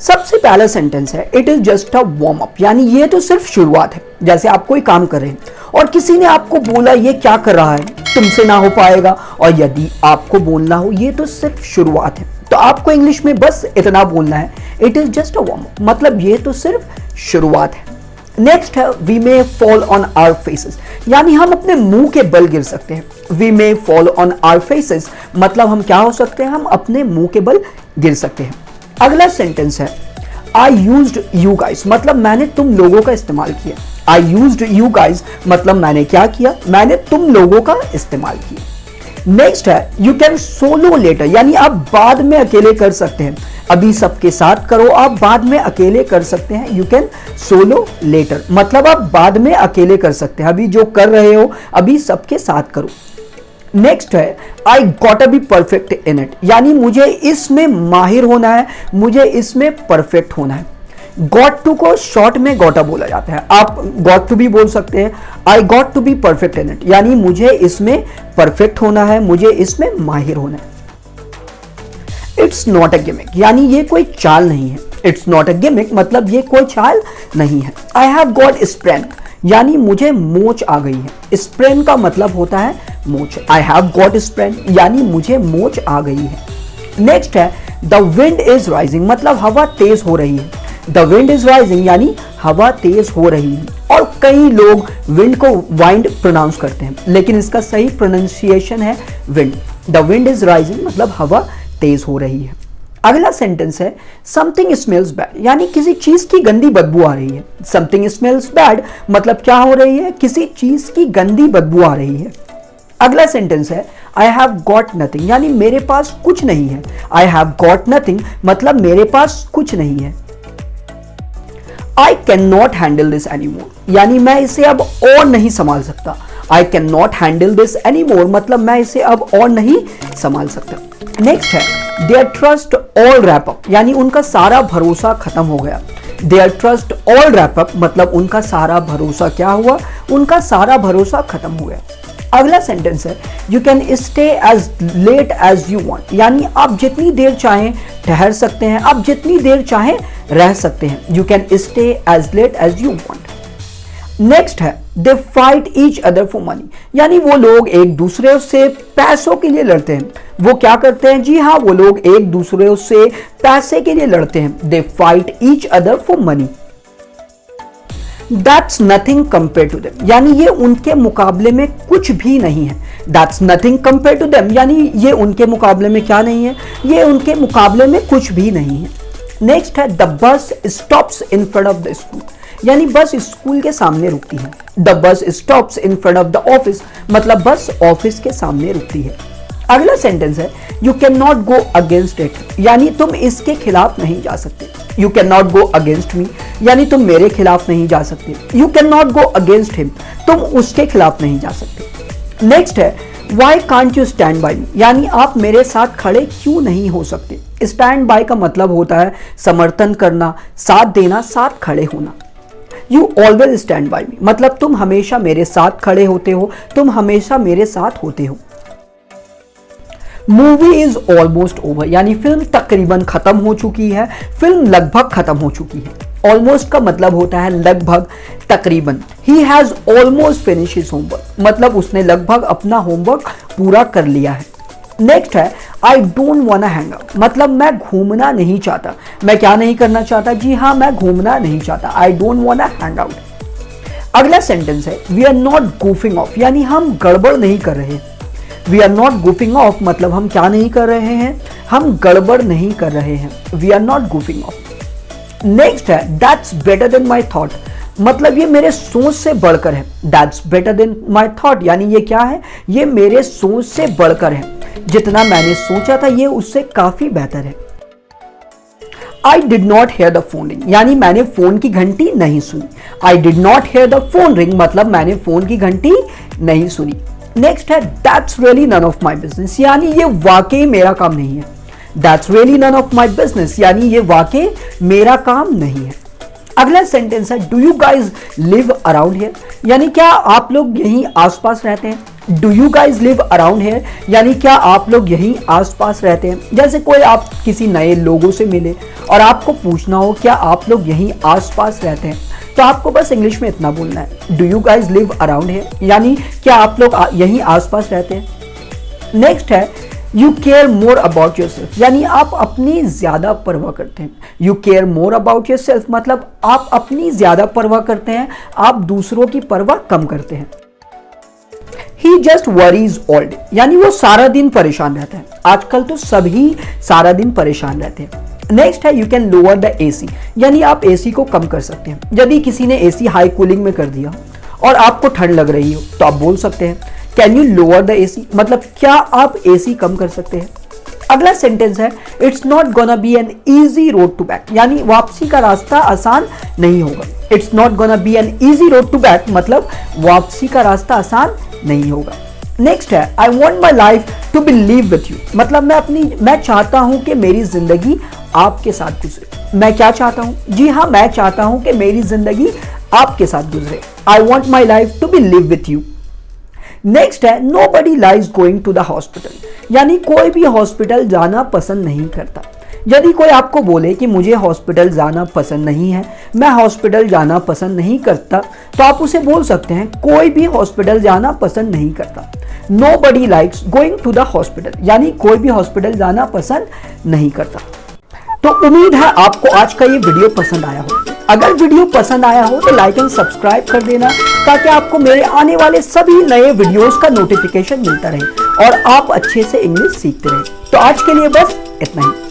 सबसे पहला सेंटेंस है it is just a warm up, यानी ये तो सिर्फ शुरुआत है। जैसे आप कोई काम कर रहे हैं और किसी ने आपको बोला ये क्या कर रहा है, तुमसे ना हो पाएगा, और यदि आपको बोलना हो ये तो सिर्फ शुरुआत है, तो आपको इंग्लिश में बस इतना बोलना है it is just a warm up, मतलब ये तो सिर्फ शुरुआत है। नेक्स्ट है we may fall on our faces, यानी हम अपने मुंह के बल गिर सकते हैं। We may fall on our faces मतलब हम क्या हो सकते हैं, हम अपने मुंह के बल गिर सकते हैं। अगला सेंटेंस है आई यूज्ड यू गाइज, मतलब मैंने तुम लोगों का इस्तेमाल किया। आई यूज्ड यू गाइज मतलब मैंने क्या किया, मैंने तुम लोगों का इस्तेमाल किया। नेक्स्ट है यू कैन सोलो लेटर, यानी आप बाद में अकेले कर सकते हैं। अभी सबके साथ करो, आप बाद में अकेले कर सकते हैं। यू कैन सोलो लेटर मतलब आप बाद में अकेले कर सकते हैं, अभी जो कर रहे हो अभी सबके साथ करो। नेक्स्ट है I got B perfect in it, यानी मुझे इसमें माहिर होना है, मुझे इसमें परफेक्ट होना है। गॉट टू को शॉर्ट में गॉटा बोला जाता है, आप गॉट टू भी बोल सकते हैं। I got to be perfect in it यानी मुझे इसमें परफेक्ट होना है, मुझे इसमें माहिर होना है। इट्स नॉट अ गिमिक, यानी ये कोई चाल नहीं है। इट्स नॉट अ गिमिक मतलब ये कोई चाल नहीं है। आई हैव गॉट स्ट्रेंथ, यानी मुझे मोच आ गई है। स्प्रेन का मतलब होता है मोच। आई हैव गॉट स्प्रेन यानी मुझे मोच आ गई है। नेक्स्ट है द विंड इज राइजिंग, मतलब हवा तेज हो रही है। द विंड इज राइजिंग यानी हवा तेज हो रही है। और कई लोग विंड को वाइंड प्रोनाउंस करते हैं, लेकिन इसका सही प्रोनाउंसिएशन है wind. The wind is rising मतलब हवा तेज हो रही है। अगला सेंटेंस है समथिंग स्मेल्स बैड, यानी किसी चीज की गंदी बदबू आ रही है। समथिंग स्मेल्स बैड मतलब क्या हो रही है, किसी चीज की गंदी बदबू आ रही है। अगला सेंटेंस है आई हैव गॉट नथिंग, यानी मेरे पास कुछ नहीं है। आई हैव गॉट नथिंग मतलब मेरे पास कुछ नहीं है। I can not handle this any more, यानी मैं इसे अब और नहीं संभाल सकता। I can not handle this any more मतलब मैं इसे अब और नहीं संभाल सकता। नेक्स्ट है their trust all wrap up, यानी उनका सारा भरोसा खत्म हो गया। Their trust all wrap up मतलब उनका सारा भरोसा क्या हुआ, उनका सारा भरोसा खत्म हो गया। अगला सेंटेंस है you can stay as late as you want, यानी आप जितनी देर चाहें ठहर सकते हैं, आप जितनी देर चाहें रह सकते हैं। You can stay as late as you want. Next है they fight each other for money, यानी वो लोग एक दूसरे से पैसों के लिए लड़ते हैं। वो क्या करते हैं, जी हाँ वो लोग एक दूसरे से पैसे के लिए लड़ते हैं। They fight each other for money. That's nothing compare to them, यानी ये उनके मुकाबले में कुछ भी नहीं है। That's nothing compare to them यानी ये उनके मुकाबले में क्या नहीं है, ये उनके मुकाबले में कुछ भी नहीं है। नेक्स्ट है the bus stops in front of the school, यानी बस स्कूल के सामने रुकती है। The bus stops in front of the office मतलब बस ऑफिस के सामने रुकती है। अगला सेंटेंस है you can not go against it, यानी तुम इसके खिलाफ नहीं जा सकते। You can not go against me यानी तुम मेरे खिलाफ नहीं जा सकते। You can not go against him तुम उसके खिलाफ नहीं जा सकते। नेक्स्ट है why can't you stand by me, यानी आप मेरे साथ खड़े क्यों नहीं हो सकते। स्टैंड बाय का मतलब होता है समर्थन करना, साथ देना, साथ खड़े होना। यू ऑलवेज स्टैंड बाई मी मतलब तुम हमेशा मेरे साथ खड़े होते हो, तुम हमेशा मेरे साथ होते हो। मूवी इज ऑलमोस्ट ओवर, यानी फिल्म तकरीबन खत्म हो चुकी है, फिल्म लगभग खत्म हो चुकी है। ऑलमोस्ट का मतलब होता है लगभग, तकरीबन। He has almost finish his homework मतलब उसने लगभग अपना होमवर्क पूरा कर लिया है। नेक्स्ट है I don't want to hang out, मतलब मैं घूमना नहीं चाहता। मैं क्या नहीं करना चाहता, जी हाँ मैं घूमना नहीं चाहता। I don't want to hang out. अगला सेंटेंस है we are not goofing off, यानी हम गड़बड़ नहीं कर रहे। We are not goofing off मतलब हम क्या नहीं कर रहे हैं, हम गड़बड़ नहीं कर रहे हैं। We are not goofing off. Next है that's better than my thought, मतलब ये मेरे सोच से बढ़कर है। That's better than my thought यानी ये क्या है, ये मेरे सोच से बढ़कर है। जितना मैंने सोचा था ये उससे काफी बेहतर है। I did not hear the phone ring, यानी मैंने फोन की घंटी नहीं सुनी। I did not hear the phone ring मतलब मैंने फोन की घंटी नहीं सुनी। नेक्स्ट है that's really none of my business, यानी ये वाकई मेरा काम नहीं है। That's really none of my business यानी ये वाकई मेरा काम नहीं है। अगला सेंटेंस है do you guys live around here, यानी क्या आप लोग यहीं आसपास रहते हैं। Do you guys live around hair, यानी क्या आप लोग यहीं आसपास रहते हैं। जैसे कोई आप किसी नए लोगों से मिले और आपको पूछना हो क्या आप लोग यहीं आसपास रहते हैं, तो आपको बस इंग्लिश में इतना बोलना है, do you guys live around hair, यानी क्या आप लोग यहीं आसपास रहते हैं। नेक्स्ट है you care more about your self, यानी आप अपनी ज्यादा परवाह करते हैं। You care more about your self मतलब आप अपनी ज्यादा परवाह करते हैं, आप दूसरों की परवाह कम करते हैं। He just worries all day, यानी वो सारा दिन परेशान रहता है। आजकल तो सभी सारा दिन परेशान रहते हैं। नेक्स्ट है you can lower the AC, यानी आप एसी को कम कर सकते हैं। यदि किसी ने एसी हाई कूलिंग में कर दिया और आपको ठंड लग रही हो तो आप बोल सकते हैं can you lower the AC, मतलब क्या आप एसी कम कर सकते हैं। अगला सेंटेंस है it's not gonna be an easy road to back, यानी वापसी का रास्ता आसान नहीं होगा। It's not gonna be an easy road to back मतलब वापसी का रास्ता आसान नहीं होगा। नेक्स्ट है I want my life to be live with you, मतलब मैं चाहता हूं कि मेरी जिंदगी आपके साथ गुजरे। मैं क्या चाहता हूं, जी हाँ मैं चाहता हूं कि मेरी जिंदगी आपके साथ गुजरे। I want my life to be live with you. Next है nobody likes going to the hospital, यानी कोई भी हॉस्पिटल जाना पसंद नहीं करता। यदि कोई आपको बोले कि मुझे हॉस्पिटल जाना पसंद नहीं है, मैं हॉस्पिटल जाना पसंद नहीं करता, तो आप उसे बोल सकते हैं कोई भी हॉस्पिटल जाना पसंद नहीं करता। Nobody likes going to the hospital, यानी कोई भी हॉस्पिटल जाना पसंद नहीं करता। तो उम्मीद है आपको आज का ये वीडियो पसंद आया हो। अगर वीडियो पसंद आया हो तो लाइक एंड सब्सक्राइब कर देना ताकि आपको मेरे आने वाले सभी नए वीडियोस का नोटिफिकेशन मिलता रहे और आप अच्छे से इंग्लिश सीखते रहें। तो आज के लिए बस इतना ही।